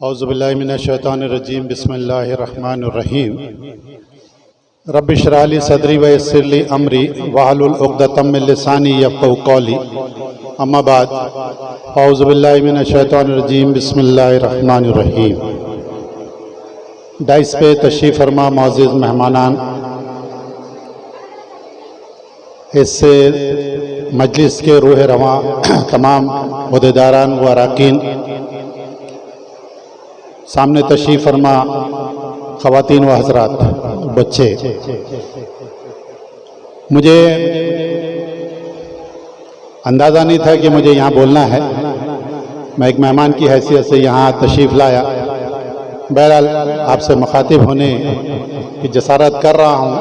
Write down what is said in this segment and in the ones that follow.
औज़ुबिल्लाहि मिनश्शैतानिर्रजीम बिस्मिल्लाहिर्रहमानिर्रहीम रब्बिश इश्रह ली सदरी व यस्सिर ली अमरी वहलुल उक़दतम मिन लिसानी यफ़क़हू क़ौली अम्मा बाद औज़ुबिल्लाहि मिनश्शैतानिर्रजीम बिस्मिल्लाहिर्रहमानिर्रहीम। डाइस पे तशरीफ़ फरमा मुअज़्ज़िज़ मेहमानान, इससे मजलिस के रूह रवां तमाम उहदेदारान व अराकीन, सामने तशरीफ़ फरमा ख़वातीन व हज़रात, बच्चे, मुझे अंदाज़ा नहीं था कि मुझे यहाँ बोलना है। मैं एक मेहमान की हैसियत से यहाँ तशरीफ़ लाया। बहरहाल आपसे मुखातिब होने की जसारत कर रहा हूँ।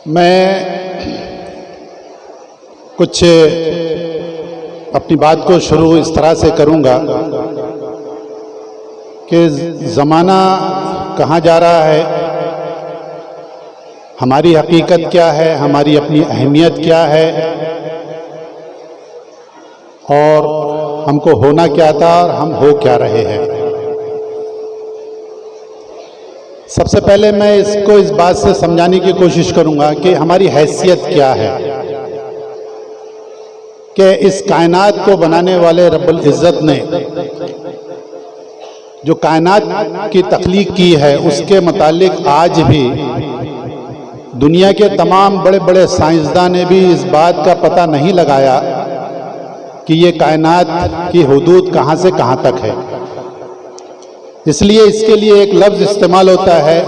मैं कुछ अपनी बात को शुरू इस तरह से करूँगा कि ज़माना कहाँ जा रहा है, हमारी हकीकत क्या है, हमारी अपनी अहमियत क्या है और हमको होना क्या था और हम हो क्या रहे हैं। सबसे पहले मैं इसको इस बात से समझाने की कोशिश करूँगा कि हमारी हैसियत क्या है, कि इस कायनात को बनाने वाले रब्बुल इज़्ज़त ने जो कायनात की तख्लीक की है, उसके मुतालिक आज भी दुनिया के तमाम बड़े बड़े साइंसदान ने भी इस बात का पता नहीं लगाया कि ये कायनात की हुदूद कहाँ से कहाँ तक है। इसलिए इसके लिए एक लफ्ज़ इस्तेमाल होता है,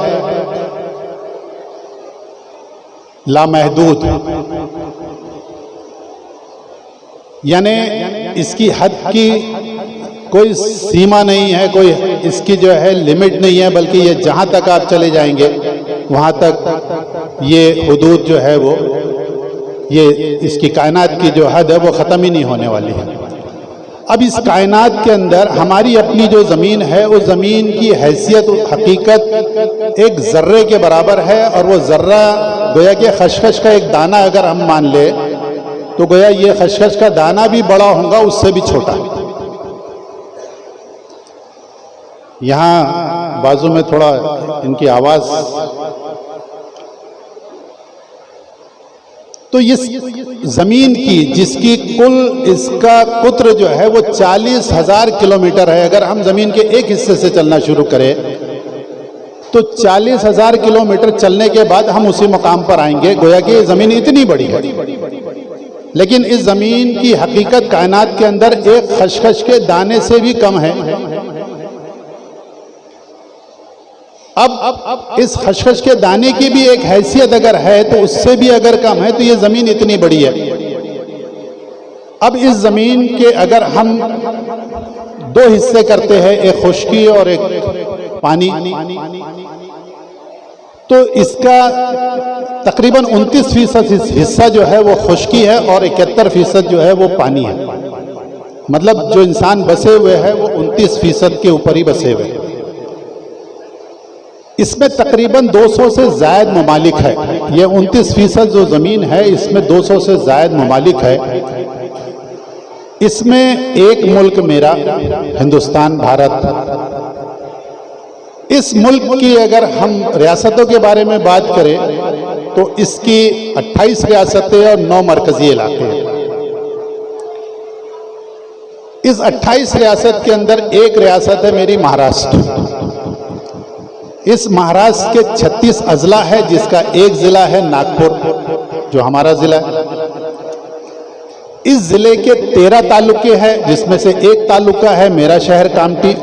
लामहदूद, यानी इसकी हद की कोई सीमा नहीं है, कोई इसकी जो है लिमिट नहीं है, बल्कि ये जहाँ तक आप चले जाएंगे वहाँ तक ये हुदूद जो है वो, ये इसकी कायनात की जो हद है वो ख़त्म ही नहीं होने वाली है। अब इस कायनात के अंदर हमारी अपनी जो ज़मीन है, वो ज़मीन की हैसियत हकीकत एक ज़र्रे के बराबर है, और वो ज़र्रा गोया कि खशखश का एक दाना अगर हम मान ले तो गोया ये खशखश का दाना भी बड़ा होगा उससे भी छोटा। यहाँ बाजू में थोड़ा इनकी आवाज़, तो इस ज़मीन की जिसकी कुल इसका कुत्र जो है वो 40,000 किलोमीटर है। अगर हम ज़मीन के एक हिस्से से चलना शुरू करें तो 40,000 किलोमीटर चलने के बाद हम उसी मकाम पर आएंगे। गोया कि ये ज़मीन इतनी बड़ी है, लेकिन इस ज़मीन की हकीकत कायनात के अंदर एक खशखश के दाने से भी कम है। अब इस खशखश के दाने की भी एक हैसियत अगर है तो उससे भी अगर कम है, तो ये ज़मीन इतनी बड़ी है। अब इस ज़मीन के अगर हम दो हिस्से करते हैं, एक खुश्की और एक पानी, तो इसका तकरीबन 29% हिस्सा जो है वो खुश्की है और 71% जो है वो पानी है। मतलब जो इंसान बसे हुए हैं वो 29% के ऊपर ही बसे हुए हैं। इसमें तकरीबन 200 से ज़ायद ममालिक है। ये 29% जो ज़मीन है इसमें 200 से ज़ायद ममालिक है। इसमें एक मुल्क मेरा हिंदुस्तान, भारत। इस मुल्क की अगर हम रियासतों के बारे में बात करें तो इसकी 28 रियासतें और 9 मरकजी इलाके हैं। इस 28 रियासत के अंदर एक रियासत है मेरी महाराष्ट्र। इस महाराष्ट्र के 36 अजला है, जिसका एक ज़िला है नागपुर जो हमारा ज़िला है। इस ज़िले के 13 तालुके हैं, जिसमें से एक तालुका है मेरा शहर कामठी।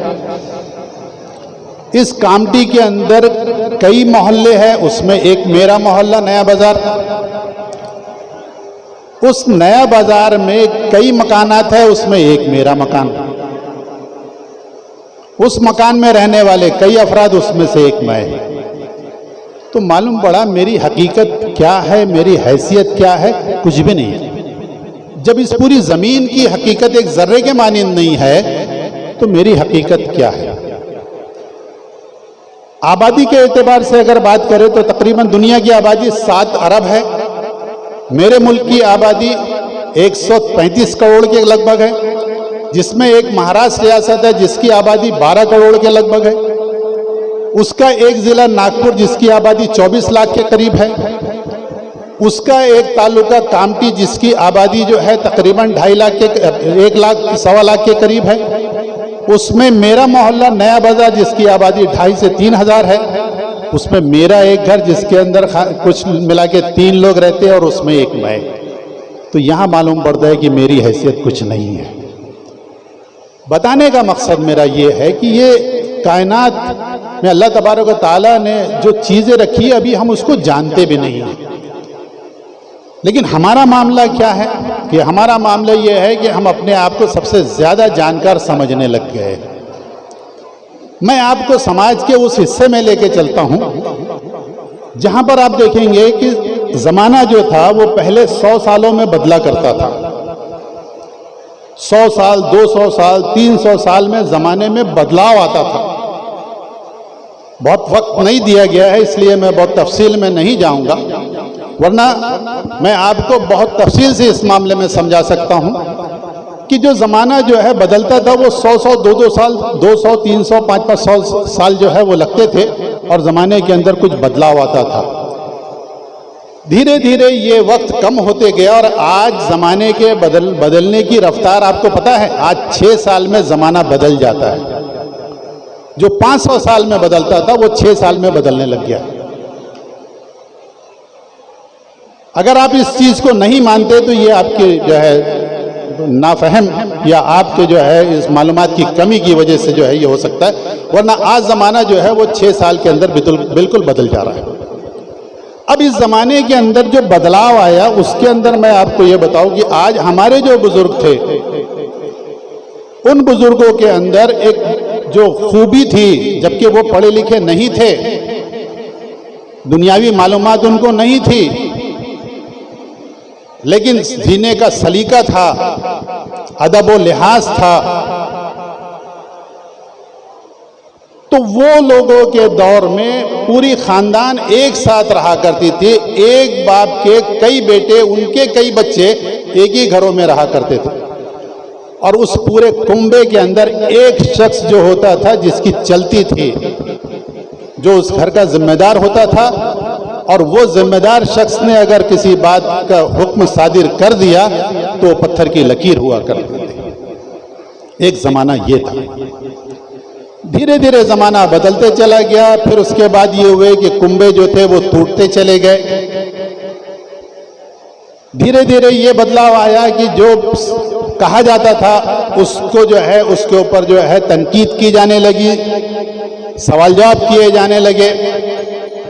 इस कामठी के अंदर कई मोहल्ले हैं, उसमें एक मेरा मोहल्ला नया बाजार। उस नया बाजार में कई मकानात है, उसमें एक मेरा मकान। उस मकान में रहने वाले कई अफराद, उसमें से एक मैं। तो मालूम पड़ा मेरी हकीकत क्या है, मेरी हैसियत क्या है, कुछ भी नहीं है। जब इस पूरी ज़मीन की हकीकत एक ज़र्रे के मानिंद नहीं है तो मेरी हकीकत क्या है। आबादी के एतबार से अगर बात करें तो तकरीबन दुनिया की आबादी 7 अरब है। मेरे मुल्क की आबादी 135 करोड़ के लगभग है। जिसमें एक महाराष्ट्र रियासत है जिसकी आबादी 12 करोड़ के लगभग है, उसका एक जिला नागपुर जिसकी आबादी 24 लाख के करीब है, उसका एक तालुका कामठी जिसकी आबादी जो है तकरीबन 2.5 लाख के 1 लाख 1.25 लाख के करीब है, उसमें मेरा मोहल्ला नया बाजार जिसकी आबादी 2,500 से 3,000 है, उसमें मेरा एक घर जिसके अंदर कुछ मिला के 3 लोग रहते हैं और उसमें एक मैं। तो यहाँ मालूम पड़ता है कि मेरी हैसियत कुछ नहीं है। बताने का मकसद मेरा ये है कि ये कायनात में अल्लाह तबारक व तआला ने जो चीज़ें रखी है अभी हम उसको जानते भी नहीं हैं। लेकिन हमारा मामला क्या है कि हमारा मामला ये है कि हम अपने आप को सबसे ज़्यादा जानकार समझने लग गए। मैं आपको समाज के उस हिस्से में लेके चलता हूँ जहाँ पर आप देखेंगे कि ज़माना जो था वो पहले 100 सालों में बदला करता था। 100 साल, 200 साल, 300 साल में ज़माने में बदलाव आता था। बहुत वक्त नहीं दिया गया है इसलिए मैं बहुत तफसील में नहीं जाऊंगा, वरना मैं आपको बहुत तफसील से इस मामले में समझा सकता हूं कि जो ज़माना जो है बदलता था वो 100 200 साल, 200 300 500 साल जो है वो लगते थे और ज़माने के अंदर कुछ बदलाव आता था। धीरे धीरे ये वक्त कम होते गया और आज ज़माने के बदलने की रफ्तार आपको पता है, आज 6 साल में ज़माना बदल जाता है। जो 500 साल में बदलता था वो 6 साल में बदलने लग गया। अगर आप इस चीज़ को नहीं मानते तो ये आपके जो है नाफहम या आपके जो है इस मालूमात की कमी की वजह से जो है ये हो सकता है, वरना आज ज़माना जो है वो 6 साल के अंदर बिल्कुल बदल जा रहा है। अब इस ज़माने के अंदर जो बदलाव आया उसके अंदर मैं आपको ये बताऊं कि आज हमारे जो बुजुर्ग थे उन बुजुर्गों के अंदर एक जो खूबी थी, जबकि वो पढ़े लिखे नहीं थे, दुनियावी मालूमात उनको नहीं थी, लेकिन जीने का सलीका था, अदब व लिहाज था, तो वो लोगों के दौर में पूरी खानदान एक साथ रहा करती थी। एक बाप के कई बेटे, उनके कई बच्चे एक ही घरों में रहा करते थे और उस पूरे कुंबे के अंदर एक शख्स जो होता था जिसकी चलती थी, जो उस घर का जिम्मेदार होता था, और वो जिम्मेदार शख्स ने अगर किसी बात का हुक्म सादिर कर दिया तो पत्थर की लकीर हुआ करते थे। एक ज़माना ये था। धीरे धीरे ज़माना बदलते चला गया। फिर उसके बाद ये हुए कि कुंबे जो थे वो टूटते चले गए। धीरे धीरे ये बदलाव आया कि जो कहा जाता था उसको जो है उसके ऊपर जो है तनकीद की जाने लगी, सवाल जवाब किए जाने लगे।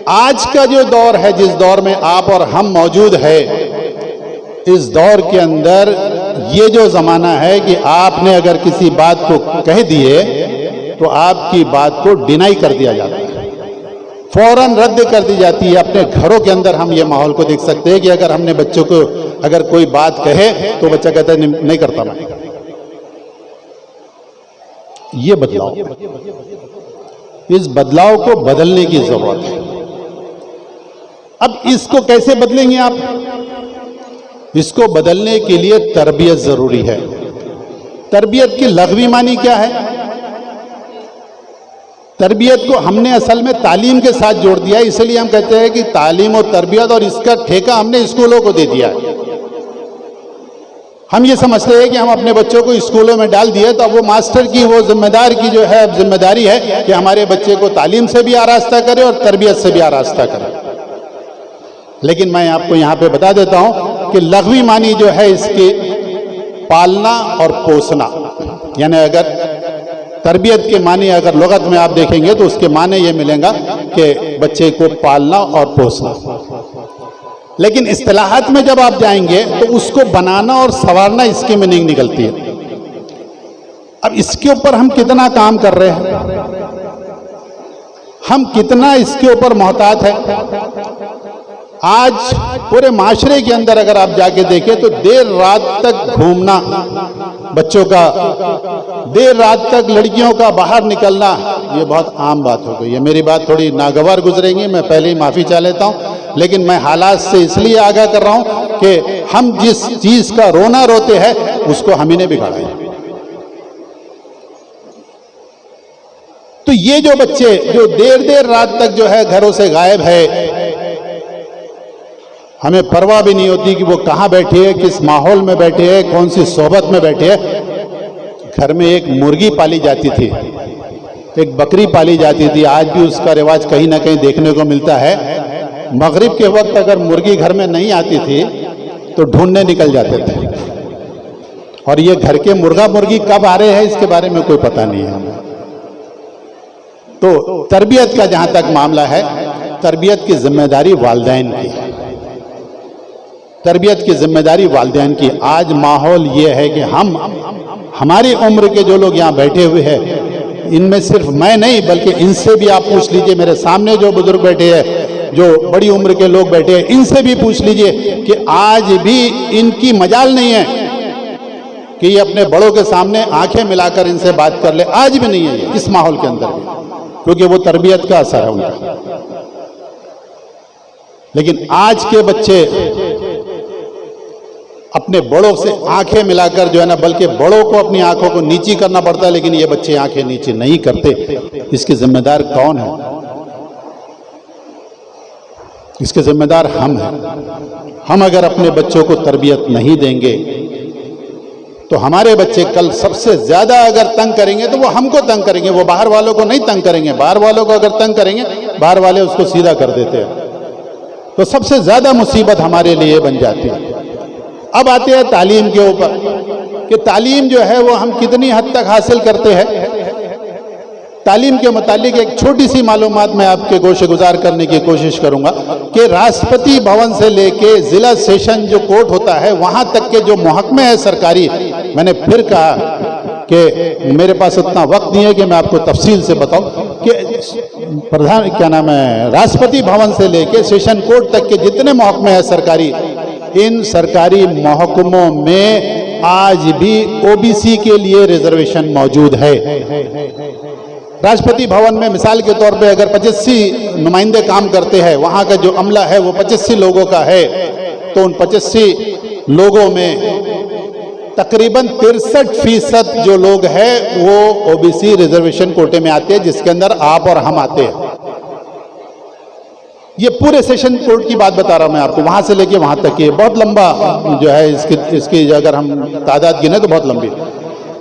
आज का जो दौर है, जिस दौर में आप और हम मौजूद है, इस दौर के अंदर ये जो ज़माना है कि आपने अगर किसी बात को कह दिए तो आपकी बात को डिनाई कर दिया जाता है, फौरन रद्द कर दी जाती है। अपने घरों के अंदर हम ये माहौल को देख सकते हैं कि अगर हमने बच्चों को अगर कोई बात कहे तो बच्चा कहता है नहीं करता मैं। ये बदलाव, इस बदलाव को बदलने की जरूरत है। अब इसको कैसे बदलेंगे आप? इसको बदलने के लिए तरबियत जरूरी है। तरबियत की लग़वी मानी क्या है? तरबियत को हमने असल में तालीम के साथ जोड़ दिया, इसलिए हम कहते हैं कि तालीम और तरबियत, और इसका ठेका हमने स्कूलों को दे दिया है। हम ये समझते हैं कि हम अपने बच्चों को स्कूलों में डाल दिए तो अब वो मास्टर की, वो जिम्मेदार की जो है जिम्मेदारी है कि हमारे बच्चे को तालीम से भी आरास्ता करे और तरबियत से भी आरास्ता करे। लेकिन मैं आपको यहाँ पे बता देता हूँ कि लग़वी मानी जो है इसकी पालना और पोसना, यानी अगर तरबियत के मानी अगर लुगत में आप देखेंगे तो उसके माने ये मिलेगा कि बच्चे को पालना और पोसना। लेकिन इस्तिलाहात में जब आप जाएंगे तो उसको बनाना और संवारना इसकी मीनिंग निकलती है। अब इसके ऊपर हम कितना काम कर रहे हैं, हम कितना इसके ऊपर मोहतात है। आज पूरे माशरे के अंदर अगर आप जाके देखें तो देर रात तक घूमना बच्चों का, देर रात तक लड़कियों का बाहर निकलना, ये बहुत आम बात हो गई है। मेरी बात थोड़ी नागवार गुजरेंगी, मैं पहले ही माफ़ी चाह लेता हूँ, लेकिन मैं हालात से इसलिए आगाह कर रहा हूँ कि हम जिस चीज़ का रोना रोते हैं उसको हम ही ने बिगाड़ा है। ये जो बच्चे जो देर देर रात तक जो है घरों से गायब है, हमें परवाह भी नहीं होती कि वो कहाँ बैठे है, किस माहौल में बैठे है, कौन सी सोहबत में बैठे है। घर में एक मुर्गी पाली जाती थी, एक बकरी पाली जाती थी, आज भी उसका रिवाज कहीं ना कहीं देखने को मिलता है। मगरिब के वक्त अगर मुर्गी घर में नहीं आती थी तो ढूंढने निकल जाते थे, और ये घर के मुर्गा मुर्गी कब आ रहे हैं इसके बारे में कोई पता नहीं है हमें। तो तरबियत का जहां तक मामला है, तरबियत की जिम्मेदारी वालिदैन की है, तरबियत की जिम्मेदारी वालिदैन की। आज माहौल ये है कि हम हमारी उम्र के जो लोग यहाँ बैठे हुए हैं, इनमें सिर्फ मैं नहीं बल्कि इनसे भी आप पूछ लीजिए, मेरे सामने जो बुजुर्ग बैठे हैं, जो बड़ी उम्र के लोग बैठे हैं, इनसे भी पूछ लीजिए कि आज भी इनकी मजाल नहीं है कि ये अपने बड़ों के सामने आंखें मिलाकर इनसे बात कर ले। आज भी नहीं है इस माहौल के अंदर भी, क्योंकि वो तरबियत का असर है उनका। लेकिन आज के बच्चे अपने बड़ों से आंखें मिलाकर जो है ना, बल्कि बड़ों को अपनी आंखों को नीची करना पड़ता है, लेकिन ये बच्चे आंखें नीची नहीं करते। इसके जिम्मेदार कौन है? इसके जिम्मेदार हम हैं। हम अगर अपने बच्चों को तरबियत नहीं देंगे तो हमारे बच्चे कल सबसे ज्यादा अगर तंग करेंगे तो वो हमको तंग करेंगे, वो बाहर वालों को नहीं तंग करेंगे। बाहर वालों को अगर तंग करेंगे, बाहर वाले उसको सीधा कर देते हैं, तो सबसे ज्यादा मुसीबत हमारे लिए बन जाती है। अब आते हैं तालीम के ऊपर कि तालीम जो है वो हम कितनी हद तक हासिल करते हैं। तालीम के मुतालिक एक छोटी सी मालूमात मैं आपके गोशे गुजार करने की कोशिश करूंगा कि राष्ट्रपति भवन से लेके जिला सेशन जो कोर्ट होता है वहां तक के जो महकमे है सरकारी, मैंने फिर कहा कि मेरे पास उतना वक्त नहीं है कि मैं आपको तफसील से बताऊं कि प्रधान क्या नाम है, राष्ट्रपति भवन से लेके सेशन कोर्ट तक के जितने महकमे हैं सरकारी, इन सरकारी महकमों में आज भी ओबीसी के लिए रिजर्वेशन मौजूद है। राष्ट्रपति भवन में मिसाल के तौर पे अगर 85 नुमाइंदे काम करते हैं, वहां का जो अमला है वो 85 लोगों का है, तो उन 85 लोगों में तकरीबन 63% जो लोग हैं वो ओबीसी रिजर्वेशन कोटे में आते हैं, जिसके अंदर आप और हम आते हैं। ये पूरे सेशन कोर्ट की बात बता रहा हूं मैं आपको, वहां से लेके वहां तक की बहुत लंबा जो है इसकी अगर हम तादाद गिने तो बहुत लंबी,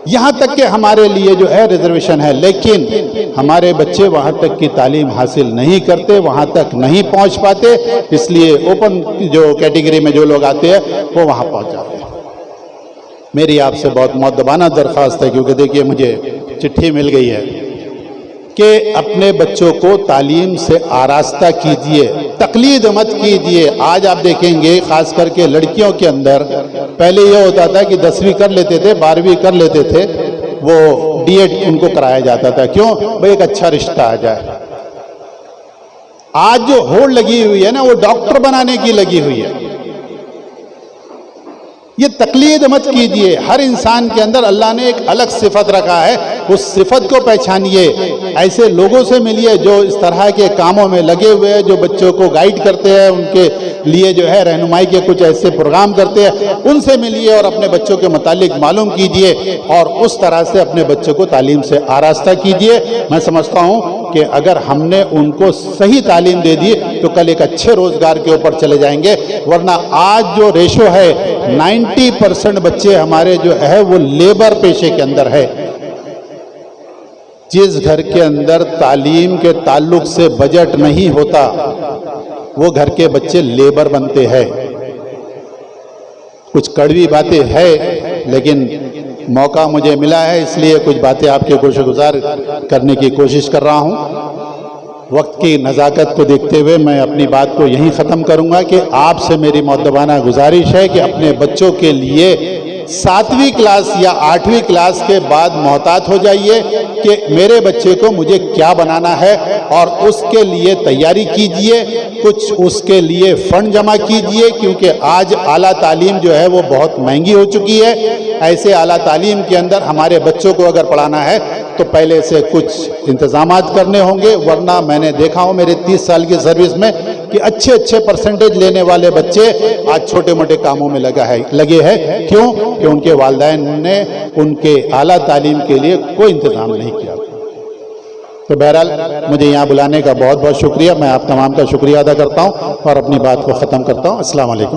यहां तक के हमारे लिए जो है रिजर्वेशन है। लेकिन हमारे बच्चे वहां तक की तालीम हासिल नहीं करते, वहां तक नहीं पहुंच पाते, इसलिए ओपन जो कैटेगरी में जो लोग आते हैं वो वहां पहुंच जाते हैं। मेरी आपसे बहुत मुअद्दबाना दरख्वास्त है, क्योंकि देखिए मुझे चिट्ठी मिल गई है कि अपने बच्चों को तालीम से आरास्ता कीजिए, तकलीद मत कीजिए। आज आप देखेंगे खास करके लड़कियों के अंदर पहले यह होता था कि 10वीं कर लेते थे, 12वीं कर लेते थे, वो डीएड उनको कराया जाता था। क्यों भाई? एक अच्छा रिश्ता आ जाए। आज जो होड़ लगी हुई है ना, वो डॉक्टर बनाने की लगी हुई है। ये तकलीद मत कीजिए। हर इंसान के अंदर अल्लाह ने एक अलग सिफत रखा है, उस सिफत को पहचानिए। ऐसे लोगों से मिलिए जो इस तरह के कामों में लगे हुए हैं, जो बच्चों को गाइड करते हैं, उनके लिए जो है रहनुमाई के कुछ ऐसे प्रोग्राम करते हैं, उनसे मिलिए और अपने बच्चों के मुतालिक मालूम कीजिए और उस तरह से अपने बच्चों को तालीम से आरास्ता कीजिए। मैं समझता हूँ कि अगर हमने उनको सही तालीम दे दी तो कल एक अच्छे रोजगार के ऊपर चले जाएंगे। वरना आज जो रेशो है 90% बच्चे हमारे जो है वो लेबर पेशे के अंदर है। जिस घर के अंदर तालीम के ताल्लुक से बजट नहीं होता वो घर के बच्चे लेबर बनते हैं। कुछ कड़वी बातें है, लेकिन मौका मुझे मिला है इसलिए कुछ बातें आपके गोशेगुजार करने की कोशिश कर रहा हूं। वक्त की नज़ाकत को देखते हुए मैं अपनी बात को यहीं ख़त्म करूंगा कि आपसे मेरी मुअद्दबाना गुजारिश है कि अपने बच्चों के लिए 7वीं क्लास या 8वीं क्लास के बाद मोहतात हो जाइए कि मेरे बच्चे को मुझे क्या बनाना है, और उसके लिए तैयारी कीजिए। कुछ उसके लिए फंड जमा कीजिए, क्योंकि आज आला तालीम जो है वो बहुत महंगी हो चुकी है। ऐसे आला तालीम के अंदर हमारे बच्चों को अगर पढ़ाना है तो पहले से कुछ इंतजामात करने होंगे, वरना मैंने देखा हूँ मेरे 30 साल की सर्विस में कि अच्छे अच्छे परसेंटेज लेने वाले बच्चे आज छोटे मोटे कामों में लगे हैं। क्यों? कि उनके वालिदैन ने उनके आला तालीम के लिए कोई इंतजाम नहीं किया। तो बहरहाल मुझे यहाँ बुलाने का बहुत बहुत शुक्रिया। मैं आप तमाम का शुक्रिया अदा करता हूँ और अपनी बात को ख़त्म करता हूँ। अस्सलाम वालेकुम।